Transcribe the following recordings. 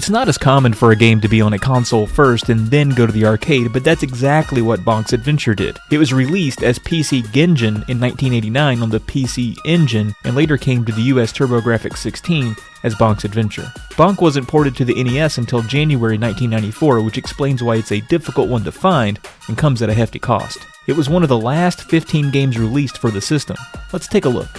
It's not as common for a game to be on a console first and then go to the arcade, but that's exactly what Bonk's Adventure did. It was released as PC Genjin in 1989 on the PC Engine, and later came to the US TurboGrafx-16 as Bonk's Adventure. Bonk wasn't ported to the NES until January 1994, which explains why it's a difficult one to find and comes at a hefty cost. It was one of the last 15 games released for the system. Let's take a look.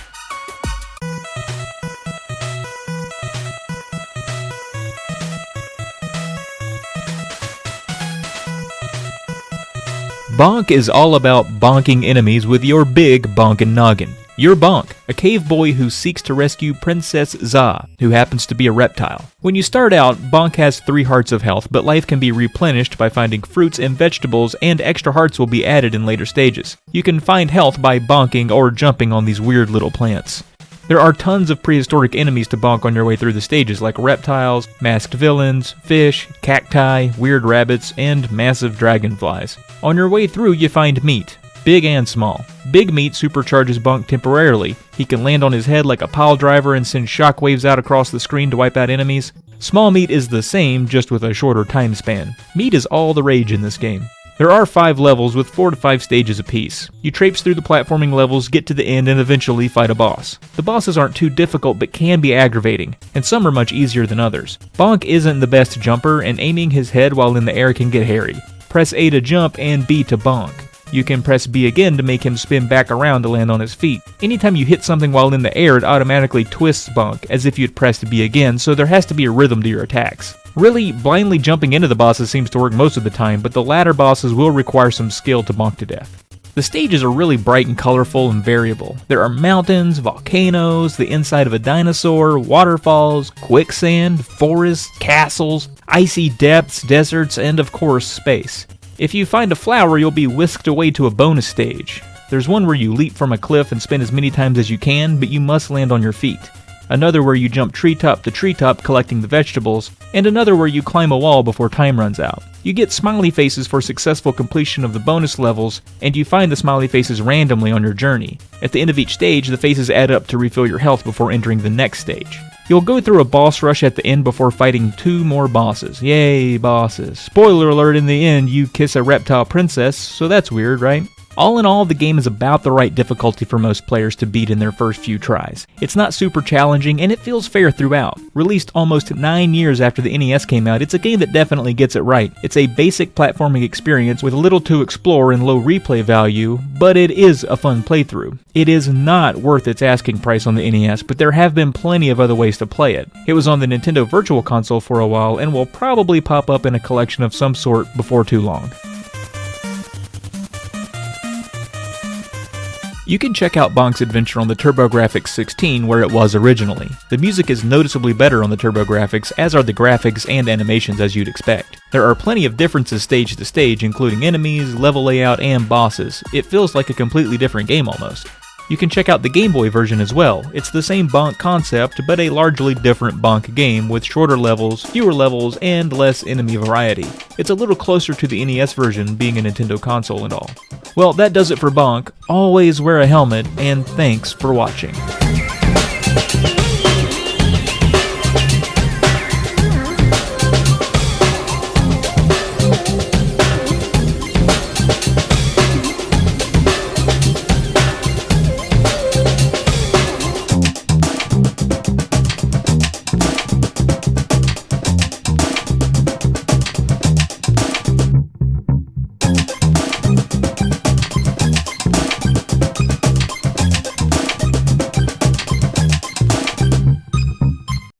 Bonk is all about bonking enemies with your big bonkin' noggin. You're Bonk, a cave boy who seeks to rescue Princess Za, who happens to be a reptile. When you start out, Bonk has 3 hearts of health, but life can be replenished by finding fruits and vegetables, and extra hearts will be added in later stages. You can find health by bonking or jumping on these weird little plants. There are tons of prehistoric enemies to bonk on your way through the stages, like reptiles, masked villains, fish, cacti, weird rabbits, and massive dragonflies. On your way through, you find meat, big and small. Big meat supercharges Bonk temporarily. He can land on his head like a pile driver and send shockwaves out across the screen to wipe out enemies. Small meat is the same, just with a shorter time span. Meat is all the rage in this game. There are 5 levels with 4 to 5 stages apiece. You traipse through the platforming levels, get to the end, and eventually fight a boss. The bosses aren't too difficult but can be aggravating, and some are much easier than others. Bonk isn't the best jumper, and aiming his head while in the air can get hairy. Press A to jump and B to bonk. You can press B again to make him spin back around to land on his feet. Anytime you hit something while in the air, it automatically twists Bonk, as if you'd pressed B again, so there has to be a rhythm to your attacks. Really, blindly jumping into the bosses seems to work most of the time, but the latter bosses will require some skill to bonk to death. The stages are really bright and colorful and variable. There are mountains, volcanoes, the inside of a dinosaur, waterfalls, quicksand, forests, castles, icy depths, deserts, and of course, space. If you find a flower, you'll be whisked away to a bonus stage. There's one where you leap from a cliff and spin as many times as you can, but you must land on your feet. Another where you jump treetop to treetop collecting the vegetables, and another where you climb a wall before time runs out. You get smiley faces for successful completion of the bonus levels, and you find the smiley faces randomly on your journey. At the end of each stage, the faces add up to refill your health before entering the next stage. You'll go through a boss rush at the end before fighting 2 more bosses. Yay, bosses. Spoiler alert, in the end, you kiss a reptile princess, so that's weird, right? All in all, the game is about the right difficulty for most players to beat in their first few tries. It's not super challenging, and it feels fair throughout. Released almost 9 years after the NES came out, it's a game that definitely gets it right. It's a basic platforming experience with little to explore and low replay value, but it is a fun playthrough. It is not worth its asking price on the NES, but there have been plenty of other ways to play it. It was on the Nintendo Virtual Console for a while, and will probably pop up in a collection of some sort before too long. You can check out Bonk's Adventure on the TurboGrafx-16 where it was originally. The music is noticeably better on the TurboGrafx, as are the graphics and animations as you'd expect. There are plenty of differences stage to stage, including enemies, level layout, and bosses. It feels like a completely different game almost. You can check out the Game Boy version as well. It's the same Bonk concept, but a largely different Bonk game with shorter levels, fewer levels, and less enemy variety. It's a little closer to the NES version, being a Nintendo console and all. Well, that does it for Bonk. Always wear a helmet, and thanks for watching.